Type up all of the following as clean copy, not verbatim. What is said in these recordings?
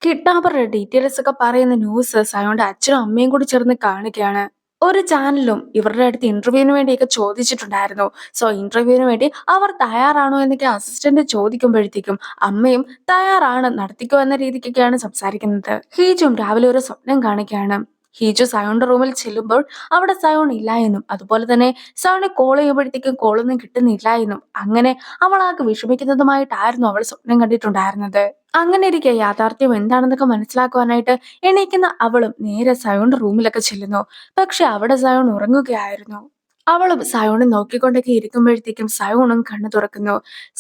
കിഡ്നാപ്പറുടെ details ഒക്കെ പറയുന്ന news സയോന്റെ അച്ഛനും അമ്മയും കൂടി ചേർന്ന് കാണുകയാണ്. ഒരു ചാനലും ഇവരുടെ അടുത്ത് ഇന്റർവ്യൂവിന് വേണ്ടിയൊക്കെ ചോദിച്ചിട്ടുണ്ടായിരുന്നു. സോ ഇന്റർവ്യൂവിന് വേണ്ടി അവർ തയ്യാറാണോ എന്നൊക്കെ അസിസ്റ്റന്റ് ചോദിക്കുമ്പോഴത്തേക്കും അമ്മയും തയ്യാറാണ്, നടത്തിക്കോ എന്ന രീതിക്കൊക്കെയാണ് സംസാരിക്കുന്നത്. ഹീജും രാവിലെ ഒരു സ്വപ്നം കാണുകയാണ്. ഹീജു സയോന്റെ റൂമിൽ ചെല്ലുമ്പോൾ അവിടെ സയോൺ ഇല്ല എന്നും അതുപോലെ തന്നെ സയോനെ കോൾ ചെയ്യുമ്പോഴത്തേക്കും കോളൊന്നും കിട്ടുന്നില്ല എന്നും അങ്ങനെ അവൾ ആകെ വിഷമിക്കുന്നതുമായിട്ടായിരുന്നു അവൾ സ്വപ്നം കണ്ടിട്ടുണ്ടായിരുന്നത്. അങ്ങനെ ഇരിക്കെ യാഥാർത്ഥ്യം എന്താണെന്നൊക്കെ മനസ്സിലാക്കുവാനായിട്ട് എണീക്കുന്ന അവളും നേരെ സയോണിന്റെ റൂമിലൊക്കെ ചെല്ലുന്നു. പക്ഷെ അവിടെ സയോൺ ഉറങ്ങുകയായിരുന്നു. അവളും സയോണെ നോക്കിക്കൊണ്ടൊക്കെ ഇരിക്കുമ്പോഴത്തേക്കും സയോണും കണ്ണു തുറക്കുന്നു.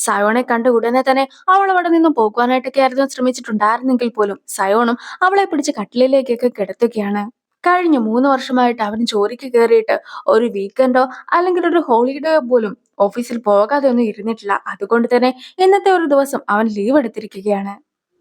സയോണെ കണ്ട ഉടനെ തന്നെ അവൾ അവിടെ നിന്നും പോകുവാനായിട്ടൊക്കെ ആയിരുന്നു ശ്രമിച്ചിട്ടുണ്ടായിരുന്നെങ്കിൽ പോലും സയോണും അവളെ പിടിച്ച് കട്ടിലിലേക്കൊക്കെ കിടത്തുകയാണ്. കഴിഞ്ഞ 3 വർഷമായിട്ട് അവൻ ജോലിക്ക് കയറിയിട്ട് ഒരു വീക്കെൻഡോ അല്ലെങ്കിൽ ഒരു ഹോളിഡേയോ പോലും ഓഫീസിൽ പോകാതെ ഒന്നും ഇരുന്നിട്ടില്ല. അതുകൊണ്ട് തന്നെ ഇന്നത്തെ ഒരു ദിവസം അവൻ ലീവ് എടുത്തിരിക്കുകയാണ്.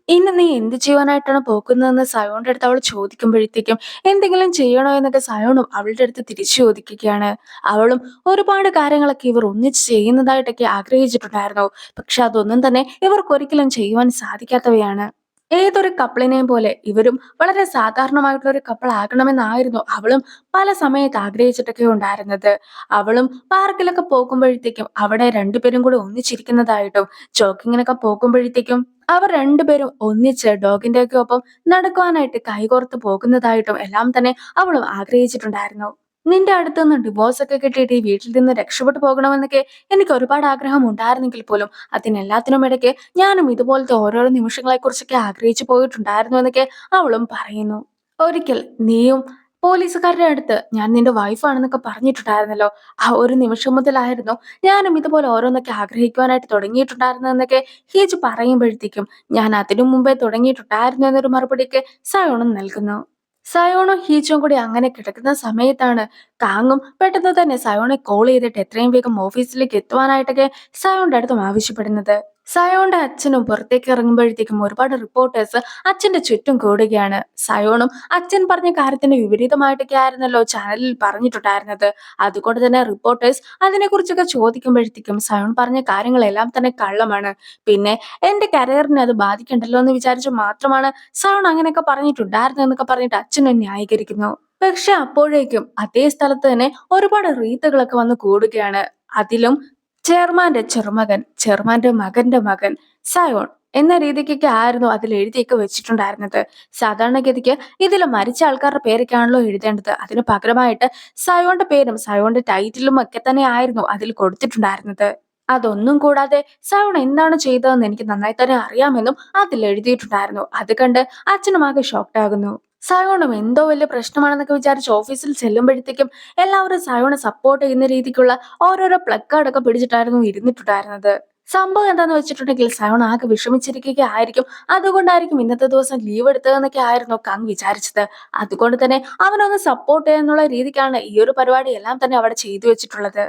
ഇന്ന് നീ എന്ത് ചെയ്യുവാനായിട്ടാണ് പോകുന്നതെന്ന് സയോണിന്റെ അടുത്ത് അവൾ ചോദിക്കുമ്പോഴത്തേക്കും എന്തെങ്കിലും ചെയ്യണോ എന്നൊക്കെ സയോണും അവളുടെ അടുത്ത് തിരിച്ചു ചോദിക്കുകയാണ്. അവളും ഒരുപാട് കാര്യങ്ങളൊക്കെ ഇവർ ഒന്നിച്ച് ചെയ്യുന്നതായിട്ടൊക്കെ ആഗ്രഹിച്ചിട്ടുണ്ടായിരുന്നു. പക്ഷെ അതൊന്നും തന്നെ ഇവർക്കൊരിക്കലും ചെയ്യുവാൻ സാധിക്കാത്തവയാണ്. ഏതൊരു കപ്പിളിനെയും പോലെ ഇവരും വളരെ സാധാരണമായിട്ടുള്ള ഒരു കപ്പിൾ ആകണമെന്നായിരുന്നു അവളും പല സമയത്ത് ആഗ്രഹിച്ചിട്ടൊക്കെ ഉണ്ടായിരുന്നത്. അവളും പാർക്കിലൊക്കെ പോകുമ്പോഴത്തേക്കും അവിടെ രണ്ടുപേരും കൂടി ഒന്നിച്ചിരിക്കുന്നതായിട്ടും ജോക്കിങ്ങിനൊക്കെ പോകുമ്പോഴത്തേക്കും അവർ രണ്ടുപേരും ഒന്നിച്ച് ഡോഗിന്റെ ഒക്കെ ഒപ്പം നടക്കുവാനായിട്ട് കൈകോർത്ത് പോകുന്നതായിട്ടും എല്ലാം തന്നെ അവളും ആഗ്രഹിച്ചിട്ടുണ്ടായിരുന്നു. നിന്റെ അടുത്ത് നിന്ന് ഡിവോഴ്സ് ഒക്കെ കിട്ടിയിട്ട് ഈ വീട്ടിൽ നിന്ന് രക്ഷപ്പെട്ടു പോകണമെന്നൊക്കെ എനിക്ക് ഒരുപാട് ആഗ്രഹം ഉണ്ടായിരുന്നെങ്കിൽ പോലും അതിനെല്ലാത്തിനും ഇടയ്ക്ക് ഞാനും ഇതുപോലത്തെ ഓരോരോ നിമിഷങ്ങളെ കുറിച്ചൊക്കെ ആഗ്രഹിച്ചു പോയിട്ടുണ്ടായിരുന്നു എന്നൊക്കെ അവളും പറയുന്നു. ഒരിക്കൽ നീയും പോലീസുകാരുടെ അടുത്ത് ഞാൻ നിന്റെ വൈഫാണെന്നൊക്കെ പറഞ്ഞിട്ടുണ്ടായിരുന്നല്ലോ. ആ ഒരു നിമിഷം മുതലായിരുന്നു ഞാനും ഇതുപോലെ ഓരോന്നൊക്കെ ആഗ്രഹിക്കുവാനായിട്ട് തുടങ്ങിയിട്ടുണ്ടായിരുന്നതെന്നൊക്കെ ഹീജ് പറയുമ്പോഴത്തേക്കും ഞാൻ അതിനു മുമ്പേ തുടങ്ങിയിട്ടുണ്ടായിരുന്നു എന്നൊരു മറുപടിക്ക് സയോണും നൽകുന്നു. സയോണും ഹീജും കൂടി അങ്ങനെ കിടക്കുന്ന സമയത്താണ് കാങ്ങും പെട്ടെന്ന് തന്നെ സയോണെ കോൾ ചെയ്തിട്ട് എത്രയും വേഗം ഓഫീസിലേക്ക് എത്തുവാനായിട്ടൊക്കെ സയോണിന്റെ അടുത്തും ആവശ്യപ്പെടുന്നത്. സയോണിന്റെ അച്ഛനും പുറത്തേക്ക് ഇറങ്ങുമ്പോഴത്തേക്കും ഒരുപാട് റിപ്പോർട്ടേഴ്സ് അച്ഛന്റെ ചുറ്റും കൂടുകയാണ്. സയോണും അച്ഛൻ പറഞ്ഞ കാര്യത്തിന് വിപരീതമായിട്ടൊക്കെ ആയിരുന്നല്ലോ ചാനലിൽ പറഞ്ഞിട്ടുണ്ടായിരുന്നത്. അതുകൊണ്ട് തന്നെ റിപ്പോർട്ടേഴ്സ് അതിനെക്കുറിച്ചൊക്കെ ചോദിക്കുമ്പോഴത്തേക്കും സയോൺ പറഞ്ഞ കാര്യങ്ങളെല്ലാം തന്നെ കള്ളമാണ്. പിന്നെ എന്റെ കരിയറിനെ അത് ബാധിക്കണ്ടല്ലോ എന്ന് വിചാരിച്ചു മാത്രമാണ് സയോൺ അങ്ങനെയൊക്കെ പറഞ്ഞിട്ടുണ്ടായിരുന്നതെന്നൊക്കെ പറഞ്ഞിട്ട് അച്ഛനും ന്യായീകരിക്കുന്നു. പക്ഷെ അപ്പോഴേക്കും അതേ സ്ഥലത്ത് തന്നെ ഒരുപാട് റീത്തുകളൊക്കെ വന്ന് കൂടുകയാണ്. അതിലും ചെയർമാന്റെ ചെറുമകൻ, ചെയർമാന്റെ മകന്റെ മകൻ, സയോൺ എന്ന രീതിക്കൊക്കെ ആയിരുന്നു അതിൽ എഴുതിയൊക്കെ വെച്ചിട്ടുണ്ടായിരുന്നത്. സാധാരണഗതിക്ക് ഇതിൽ മരിച്ച ആൾക്കാരുടെ പേരൊക്കെയാണല്ലോ എഴുതേണ്ടത്. അതിന് പകരമായിട്ട് സയോന്റെ പേരും സയോന്റെ ടൈറ്റിലും ഒക്കെ തന്നെ ആയിരുന്നു അതിൽ കൊടുത്തിട്ടുണ്ടായിരുന്നത്. അതൊന്നും കൂടാതെ സയോൺ എന്താണ് ചെയ്തതെന്ന് എനിക്ക് നന്നായി തന്നെ അറിയാമെന്നും അതിൽ എഴുതിയിട്ടുണ്ടായിരുന്നു. അത് കണ്ട് അച്ഛനും ആകെ ഷോക്ഡ് ആകുന്നു. സയോണും എന്തോ വലിയ പ്രശ്നമാണെന്നൊക്കെ വിചാരിച്ച് ഓഫീസിൽ ചെല്ലുമ്പോഴത്തേക്കും എല്ലാവരും സയോണെ സപ്പോർട്ട് ചെയ്യുന്ന രീതിക്കുള്ള ഓരോരോ പ്ലക്കാർഡൊക്കെ പിടിച്ചിട്ടായിരുന്നു ഇരുന്നിട്ടുണ്ടായിരുന്നത്. സംഭവം എന്താന്ന് വെച്ചിട്ടുണ്ടെങ്കിൽ സയോൺ ആകെ വിഷമിച്ചിരിക്കുകയായിരിക്കും. അതുകൊണ്ടായിരിക്കും ഇന്നത്തെ ദിവസം ലീവ് എടുത്തതെന്നൊക്കെ ആയിരുന്നു കങ് വിചാരിച്ചത്. അതുകൊണ്ട് തന്നെ അവനൊന്ന് സപ്പോർട്ട് ചെയ്യാന്നുള്ള രീതിക്കാണ് ഈ ഒരു പരിപാടി എല്ലാം തന്നെ അവിടെ ചെയ്തു വെച്ചിട്ടുള്ളത്.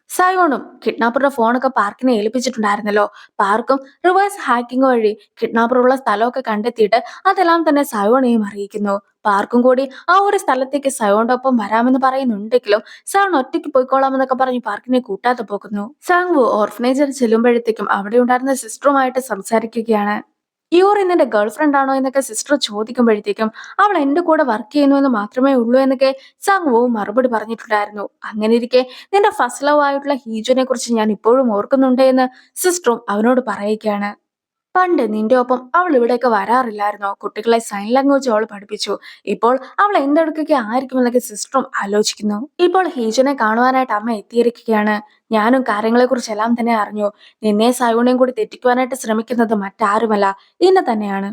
സയോണും കിഡ്നാപ്പറുടെ ഫോണൊക്കെ പാർക്കിനെ ഏൽപ്പിച്ചിട്ടുണ്ടായിരുന്നല്ലോ. പാർക്കും റിവേഴ്സ് ഹാക്കിംഗ് വഴി കിഡ്നാപ്പറുള്ള സ്ഥലമൊക്കെ കണ്ടെത്തിയിട്ട് അതെല്ലാം തന്നെ സയോണെയും അറിയിക്കുന്നു. പാർക്കും കൂടി ആ ഒരു സ്ഥലത്തേക്ക് സയോണിന്റെ ഒപ്പം വരാമെന്ന് പറയുന്നുണ്ടെങ്കിലും സയോൺ ഒറ്റയ്ക്ക് പോയിക്കോളാമെന്നൊക്കെ പറഞ്ഞ് പാർക്കിനെ കൂട്ടാതെ പോകുന്നു. സാങ്വു ഓർഫനേജിൽ ചെല്ലുമ്പോഴത്തേക്കും അവിടെ ഉണ്ടായിരുന്ന സിസ്റ്ററുമായിട്ട് സംസാരിക്കുകയാണ്. ഇയോർ നിന്റെ ഗേൾഫ്രണ്ട് ആണോ എന്നൊക്കെ സിസ്റ്റർ ചോദിക്കുമ്പോഴത്തേക്കും അവൾ എന്റെ കൂടെ വർക്ക് ചെയ്യുന്നു എന്ന് മാത്രമേ ഉള്ളൂ എന്നൊക്കെ സാങ്വുവും മറുപടി പറഞ്ഞിട്ടുണ്ടായിരുന്നു. അങ്ങനെ ഇരിക്കെ നിന്റെ ഫസ്റ്റ് ലവ് ആയിട്ടുള്ള ഹീജുനെ കുറിച്ച് ഞാൻ ഇപ്പോഴും ഓർക്കുന്നുണ്ട് എന്ന് സിസ്റ്ററും അവനോട് പറയുകയാണ്. പണ്ട് നിന്റെ ഒപ്പം അവൾ ഇവിടെയൊക്കെ വരാറില്ലായിരുന്നോ? കുട്ടികളെ സൈൻ ലാംഗ്വേജ് അവൾ പഠിപ്പിച്ചു. ഇപ്പോൾ അവൾ എന്തെടുക്കൊക്കെ ആയിരിക്കും എന്നൊക്കെ സിസ്റ്ററും ആലോചിക്കുന്നു. ഇപ്പോൾ ഹീജനെ കാണുവാനായിട്ട് അമ്മ എത്തിയിരിക്കുകയാണ്. ഞാനും കാര്യങ്ങളെ കുറിച്ച് എല്ലാം തന്നെ അറിഞ്ഞു. നിന്നെ സയോണയും കൂടി തെറ്റിക്കുവാനായിട്ട് ശ്രമിക്കുന്നത് മറ്റാരുമല്ല, ഇന്നെ തന്നെയാണ്.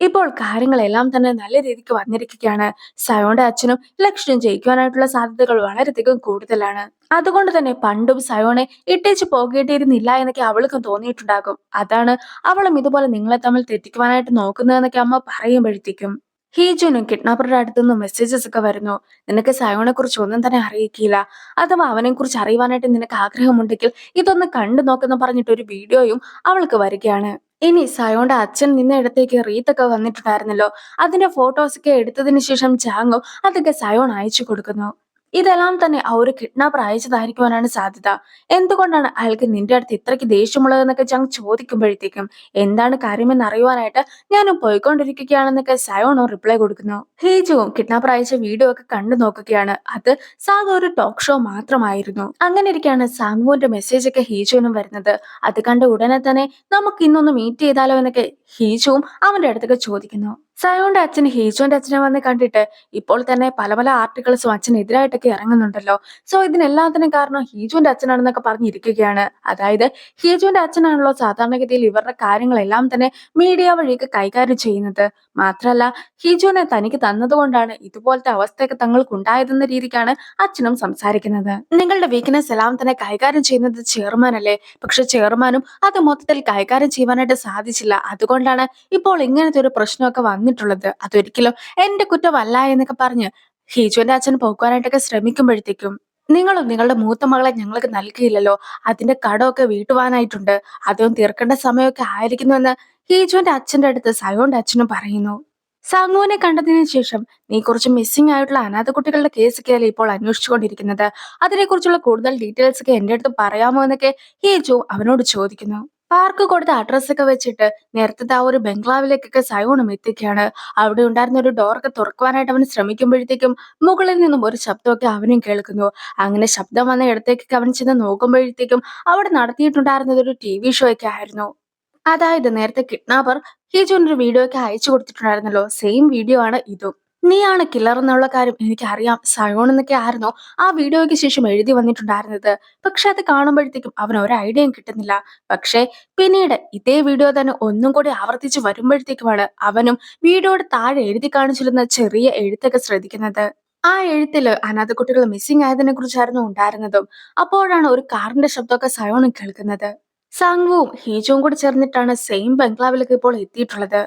ഇപ്പോൾ കാര്യങ്ങളെല്ലാം തന്നെ നല്ല രീതിക്ക് വന്നിരിക്കുകയാണ്. സയോന്റെ അച്ഛനും ലക്ഷ്യം ജയിക്കുവാനായിട്ടുള്ള സാധ്യതകൾ വളരെയധികം കൂടുതലാണ്. അതുകൊണ്ട് തന്നെ പണ്ടും സയോണെ ഇട്ടേച്ച് പോകേണ്ടിയിരുന്നില്ല എന്നൊക്കെ അവൾക്കും തോന്നിയിട്ടുണ്ടാകും. അതാണ് അവളും ഇതുപോലെ നിങ്ങളെ തമ്മിൽ തെറ്റിക്കുവാനായിട്ട് നോക്കുന്നതെന്നൊക്കെ അമ്മ പറയുമ്പോഴത്തേക്കും ഹീജുനും കിഡ്നാപ്പറുടെ അടുത്തുനിന്ന് മെസ്സേജസ് ഒക്കെ വരുന്നു. നിനക്ക് സയോണെ കുറിച്ച് ഒന്നും തന്നെ അറിയിക്കില്ല, അഥവാ അവനെ കുറിച്ച് അറിയുവാനായിട്ട് നിനക്ക് ആഗ്രഹമുണ്ടെങ്കിൽ ഇതൊന്ന് കണ്ടു നോക്കെന്ന് പറഞ്ഞിട്ട് ഒരു വീഡിയോയും അവൾക്ക് വരികയാണ്. ഇനി സയോന്റെ അച്ഛൻ നിന്ന ഇടത്തേക്ക് റീത്തൊക്കെ വന്നിട്ടുണ്ടായിരുന്നല്ലോ. അതിന്റെ ഫോട്ടോസ് ഒക്കെ എടുത്തതിന് ശേഷം ചാങ്ങും അതൊക്കെ സയോൺ അയച്ചു കൊടുക്കുന്നു. ഇതെല്ലാം തന്നെ ആ ഒരു കിഡ്നാപ്പർ അയച്ചതായിരിക്കുവാനാണ് സാധ്യത. എന്തുകൊണ്ടാണ് അയാൾക്ക് നിന്റെ അടുത്ത് ഇത്രയ്ക്ക് ദേഷ്യമുള്ളതെന്നൊക്കെ ചാങ് ചോദിക്കുമ്പോഴത്തേക്കും എന്താണ് കാര്യമെന്ന് അറിയുവാനായിട്ട് ഞാനും പോയിക്കൊണ്ടിരിക്കുകയാണെന്നൊക്കെ സയോണോ റിപ്ലൈ കൊടുക്കുന്നു. ഹീജുവും കിഡ്നാപ്പർ അയച്ച വീഡിയോ ഒക്കെ കണ്ടു നോക്കുകയാണ്. അത് സാധാ ഒരു ടോക്ക് ഷോ മാത്രമായിരുന്നു. അങ്ങനെ ഇരിക്കുകയാണ് സാങ്വുവിന്റെ മെസ്സേജ് ഒക്കെ ഹീജുവിനും വരുന്നത്. അത് കണ്ട ഉടനെ തന്നെ നമുക്ക് ഇന്നൊന്ന് മീറ്റ് ചെയ്താലോ എന്നൊക്കെ ഹീജുവും അവന്റെ അടുത്തൊക്കെ ചോദിക്കുന്നു. സയോന്റെ അച്ഛൻ ഹീജോന്റെ അച്ഛനെ വന്ന് കണ്ടിട്ട് ഇപ്പോൾ തന്നെ പല പല ആർട്ടിക്കിൾസും അച്ഛനെതിരായിട്ടൊക്കെ ഇറങ്ങുന്നുണ്ടല്ലോ. സോ ഇതിനെല്ലാത്തിനും കാരണം ഹീജുവിന്റെ അച്ഛനാണെന്നൊക്കെ പറഞ്ഞിരിക്കുകയാണ്. അതായത് ഹീജുവിന്റെ അച്ഛനാണല്ലോ സാധാരണഗതിയിൽ ഇവരുടെ കാര്യങ്ങളെല്ലാം തന്നെ മീഡിയ വഴിയൊക്കെ കൈകാര്യം ചെയ്യുന്നത്. മാത്രല്ല ഹീജുവിനെ തനിക്ക് തന്നതുകൊണ്ടാണ് ഇതുപോലത്തെ അവസ്ഥയൊക്കെ തങ്ങൾക്ക് ഉണ്ടായതെന്ന രീതിക്കാണ് അച്ഛനും സംസാരിക്കുന്നത്. നിങ്ങളുടെ വീക്ക്നെസ് എല്ലാം തന്നെ കൈകാര്യം ചെയ്യുന്നത് ചെയർമാൻ അല്ലേ? പക്ഷെ ചെയർമാനും അത് മൊത്തത്തിൽ കൈകാര്യം ചെയ്യുവാനായിട്ട് സാധിച്ചില്ല. അതുകൊണ്ടാണ് ഇപ്പോൾ ഇങ്ങനത്തെ ഒരു പ്രശ്നമൊക്കെ വന്നിട്ടുള്ളത്. അതൊരിക്കലും എന്റെ കുറ്റമല്ല എന്നൊക്കെ പറഞ്ഞ് ഹീജുവിന്റെ അച്ഛൻ പോക്കുവാനായിട്ടൊക്കെ ശ്രമിക്കുമ്പോഴത്തേക്കും നിങ്ങളും നിങ്ങളുടെ മൂത്ത മകളെ ഞങ്ങൾക്ക് നൽകിയില്ലല്ലോ, അതിന്റെ കടമൊക്കെ വീട്ടുവാനായിട്ടുണ്ട്, അതും തീർക്കേണ്ട സമയമൊക്കെ ആയിരിക്കുന്നുവെന്ന് ഹീജുവിന്റെ അച്ഛന്റെ അടുത്ത് സയോന്റെ അച്ഛനും പറയുന്നു. സാങ്ങുവിനെ കണ്ടതിന് ശേഷം നീ കുറച്ച് മിസ്സിംഗ് ആയിട്ടുള്ള അനാഥ കുട്ടികളുടെ കേസൊക്കെയല്ലേ ഇപ്പോൾ അന്വേഷിച്ചുകൊണ്ടിരിക്കുന്നത്, അതിനെക്കുറിച്ചുള്ള കൂടുതൽ ഡീറ്റെയിൽസ് ഒക്കെ എന്റെ അടുത്ത് പറയാമോ എന്നൊക്കെ ഹീജു അവനോട് ചോദിക്കുന്നു. പാർക്ക് കൊടുത്ത അഡ്രസ് ഒക്കെ വെച്ചിട്ട് നേരത്തെ ആ ഒരു ബംഗ്ലാവിലേക്കൊക്കെ സയോണും എത്തിക്കുകയാണ്. അവിടെ ഉണ്ടായിരുന്ന ഒരു ഡോറൊക്കെ തുറക്കുവാനായിട്ട് അവൻ ശ്രമിക്കുമ്പോഴത്തേക്കും മുകളിൽ നിന്നും ഒരു ശബ്ദമൊക്കെ അവനും കേൾക്കുന്നു. അങ്ങനെ ശബ്ദം വന്ന ഇടത്തേക്കൊക്കെ അവൻ ചെന്ന് നോക്കുമ്പോഴത്തേക്കും അവിടെ നടത്തിയിട്ടുണ്ടായിരുന്നത് ഒരു TV ഷോ ഒക്കെ ആയിരുന്നു. അതായത് നേരത്തെ കിഡ്നാപ്പർ ഹിജുവിനൊരു വീഡിയോ ഒക്കെ അയച്ചു കൊടുത്തിട്ടുണ്ടായിരുന്നല്ലോ, സെയിം വീഡിയോ ആണ് ഇതും. നീയാണ് കില്ലർ എന്നുള്ള കാര്യം എനിക്കറിയാം, സയോൺ എന്നൊക്കെ ആയിരുന്നു ആ വീഡിയോയ്ക്ക് ശേഷം എഴുതി വന്നിട്ടുണ്ടായിരുന്നത്. പക്ഷെ അത് കാണുമ്പോഴത്തേക്കും അവന് ഒരു ഐഡിയയും കിട്ടുന്നില്ല. പക്ഷെ പിന്നീട് ഇതേ വീഡിയോ തന്നെ ഒന്നും കൂടി ആവർത്തിച്ച് വരുമ്പോഴത്തേക്കുമാണ് അവനും വീഡിയോയുടെ താഴെ എഴുതി കാണിച്ചിരുന്ന ചെറിയ എഴുത്തൊക്കെ ശ്രദ്ധിക്കുന്നത്. ആ എഴുത്തില് അനാഥ കുട്ടികൾ മിസ്സിംഗ് ആയതിനെ കുറിച്ചായിരുന്നു ഉണ്ടായിരുന്നതും. അപ്പോഴാണ് ഒരു കാറിന്റെ ശബ്ദമൊക്കെ സയോണും കേൾക്കുന്നത്. സാങ്വുവും ഹീജുവും കൂടി ചേർന്നിട്ടാണ് സെയിം ബംഗ്ലാവിലേക്ക് ഇപ്പോൾ എത്തിയിട്ടുള്ളത്.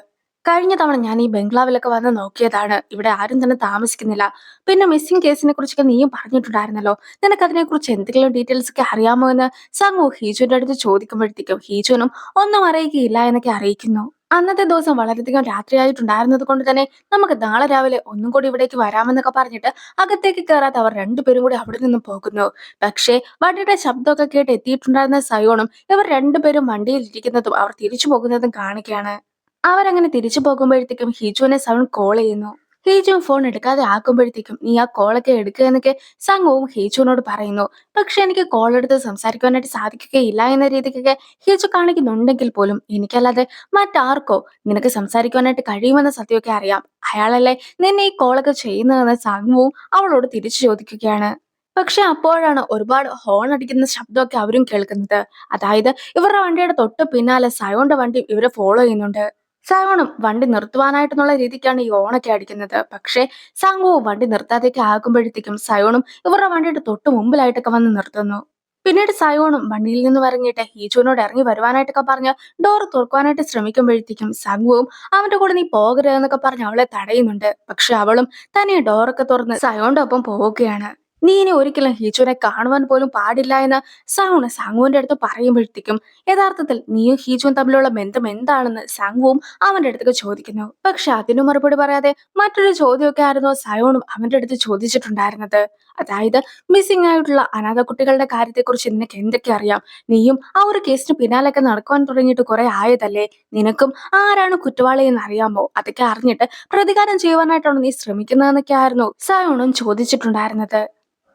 കഴിഞ്ഞ തവണ ഞാൻ ഈ ബംഗ്ലാവിലൊക്കെ വന്ന് നോക്കിയതാണ്. ഇവിടെ ആരും തന്നെ താമസിക്കുന്നില്ല. പിന്നെ മിസ്സിംഗ് കേസിനെ കുറിച്ചൊക്കെ നീയും പറഞ്ഞിട്ടുണ്ടായിരുന്നല്ലോ. നിനക്ക് അതിനെ കുറിച്ച് എന്തെങ്കിലും ഡീറ്റെയിൽസ് ഒക്കെ അറിയാമോ എന്ന് സാങ്വു ഹീജുവിന്റെ അടുത്ത് ചോദിക്കുമ്പോഴത്തേക്കും ഹീജുനും ഒന്നും അറിയിക്കുകയില്ല എന്നൊക്കെ അറിയിക്കുന്നു. അന്നത്തെ ദിവസം വളരെയധികം രാത്രിയായിട്ടുണ്ടായിരുന്നത് കൊണ്ട് തന്നെ നമുക്ക് നാളെ രാവിലെ ഒന്നും കൂടി ഇവിടേക്ക് വരാമെന്നൊക്കെ പറഞ്ഞിട്ട് അകത്തേക്ക് കയറാതെ അവർ രണ്ടുപേരും കൂടി അവിടെ നിന്ന് പോകുന്നു. പക്ഷേ വണ്ടിയുടെ ശബ്ദമൊക്കെ കേട്ട് എത്തിയിട്ടുണ്ടായിരുന്ന സയോണും ഇവർ രണ്ടുപേരും വണ്ടിയിൽ ഇരിക്കുന്നതും അവർ തിരിച്ചു പോകുന്നതും കാണിക്കുകയാണ്. അവരങ്ങനെ തിരിച്ചു പോകുമ്പോഴത്തേക്കും ഹിജുവിനെ സൗൺ കോൾ ചെയ്യുന്നു. ഹീജു ഫോൺ എടുക്കാതെ ആക്കുമ്പോഴത്തേക്കും നീ ആ കോളൊക്കെ എടുക്കുക എന്നൊക്കെ സംഘവും ഹീജുവിനോട് പറയുന്നു. പക്ഷെ എനിക്ക് കോൾ എടുത്ത് സംസാരിക്കുവാനായിട്ട് സാധിക്കുകയില്ല എന്ന രീതിക്കൊക്കെ ഹീജു കാണിക്കുന്നുണ്ടെങ്കിൽ പോലും എനിക്കല്ലാതെ മറ്റാർക്കോ നിനക്ക് സംസാരിക്കുവാനായിട്ട് കഴിയുമെന്ന സത്യമൊക്കെ അറിയാം. അയാളല്ലേ നിന്നെ ഈ കോളൊക്കെ ചെയ്യുന്നതെന്ന് സംഘവും അവളോട് തിരിച്ചു ചോദിക്കുകയാണ്. പക്ഷെ അപ്പോഴാണ് ഒരുപാട് ഹോൺ അടിക്കുന്ന ശബ്ദമൊക്കെ അവരും കേൾക്കുന്നത്. അതായത് ഇവരുടെ വണ്ടിയുടെ തൊട്ട് പിന്നാലെ സയോന്റെ വണ്ടി ഇവരെ ഫോളോ ചെയ്യുന്നുണ്ട്. സയോണും വണ്ടി നിർത്തുവാനായിട്ടെന്നുള്ള രീതിക്കാണ് ഈ ഓണൊക്കെ അടിക്കുന്നത്. പക്ഷേ സാങ്കുവും വണ്ടി നിർത്താതെയൊക്കെ ആകുമ്പോഴത്തേക്കും സയോണും ഇവരുടെ വണ്ടിയുടെ തൊട്ട് മുമ്പിലായിട്ടൊക്കെ വന്ന് നിർത്തുന്നു. പിന്നീട് സയോണും വണ്ടിയിൽ നിന്ന് ഇറങ്ങിയിട്ട് ഹീജുവിനോട് ഇറങ്ങി വരുവാനായിട്ടൊക്കെ പറഞ്ഞ് ഡോർ തുറക്കുവാനായിട്ട് ശ്രമിക്കുമ്പോഴത്തേക്കും സംഘവും അവന്റെ കൂടെ നീ പോകരുതെന്നൊക്കെ പറഞ്ഞ് അവളെ തടയുന്നുണ്ട്. പക്ഷെ അവളും തന്നെ ഡോറൊക്കെ തുറന്ന് സയോന്റെ ഒപ്പം പോവുകയാണ്. നീ ഇനി ഒരിക്കലും ഹീജുവിനെ കാണുവാൻ പോലും പാടില്ല എന്ന് സാങ്വുവിന്റെ അടുത്ത് പറയുമ്പോഴത്തേക്കും യഥാർത്ഥത്തിൽ നീയും ഹീജുവും തമ്മിലുള്ള ബന്ധം എന്താണെന്ന് സാങ്വുവും അവന്റെ അടുത്തേക്ക് ചോദിക്കുന്നു. പക്ഷെ അതിനു മറുപടി പറയാതെ മറ്റൊരു ചോദ്യമൊക്കെ ആയിരുന്നു സയോണും അവന്റെ അടുത്ത് ചോദിച്ചിട്ടുണ്ടായിരുന്നത്. അതായത് മിസ്സിംഗ് ആയിട്ടുള്ള അനാഥ കുട്ടികളുടെ കാര്യത്തെക്കുറിച്ച് നിനക്ക് എന്തൊക്കെ അറിയാം, നീയും ആ ഒരു കേസിന് പിന്നാലൊക്കെ നടക്കുവാൻ തുടങ്ങിയിട്ട് കുറെ ആയതല്ലേ, നിനക്കും ആരാണ് കുറ്റവാളി എന്ന് അറിയാമോ, അതൊക്കെ അറിഞ്ഞിട്ട് പ്രതികാരം ചെയ്യുവാനായിട്ടാണ് നീ ശ്രമിക്കുന്നതെന്നൊക്കെ ആയിരുന്നു സയോണും ചോദിച്ചിട്ടുണ്ടായിരുന്നത്.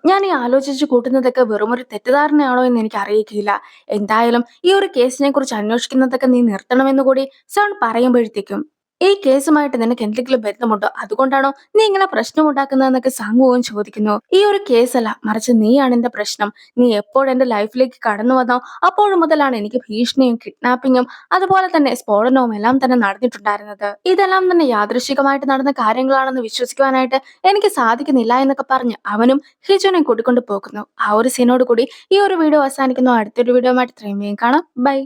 ഞാൻ ഈ ആലോചിച്ച് കൂട്ടുന്നതൊക്കെ വെറുമൊരു തെറ്റിദ്ധാരണയാണോ എന്ന് എനിക്ക് അറിയിക്കില്ല. എന്തായാലും ഈ ഒരു കേസിനെ കുറിച്ച് അന്വേഷിക്കുന്നതൊക്കെ നീ നിർത്തണമെന്ന് കൂടി സോൺ പറയുമ്പോഴത്തേക്കും ഈ കേസുമായിട്ട് നിനക്ക് എന്തെങ്കിലും ബന്ധമുണ്ടോ, അതുകൊണ്ടാണോ നീ ഇങ്ങനെ പ്രശ്നം ഉണ്ടാക്കുന്നതെന്നൊക്കെ സംഘവും ചോദിക്കുന്നു. ഈ ഒരു കേസല്ല, മറിച്ച് നീയാണ് എന്റെ പ്രശ്നം. നീ എപ്പോഴെന്റെ ലൈഫിലേക്ക് കടന്നു വന്നോ അപ്പോൾ മുതലാണ് എനിക്ക് ഭീഷണിയും കിഡ്നാപ്പിങ്ങും അതുപോലെ തന്നെ സ്ഫോടനവും എല്ലാം തന്നെ നടന്നിട്ടുണ്ടായിരുന്നത്. ഇതെല്ലാം തന്നെ യാദൃശികമായിട്ട് നടന്ന കാര്യങ്ങളാണെന്ന് വിശ്വസിക്കുവാനായിട്ട് എനിക്ക് സാധിക്കുന്നില്ല എന്നൊക്കെ പറഞ്ഞ് അവനും ഹിജുനെ കൂട്ടിക്കൊണ്ട് പോകുന്നു. ആ ഒരു സീനോട് കൂടി ഈ ഒരു വീഡിയോ അവസാനിക്കുന്നു. അടുത്തൊരു വീഡിയോ ആയിട്ട് ഇത്രയും വേഗം കാണാം. ബൈ.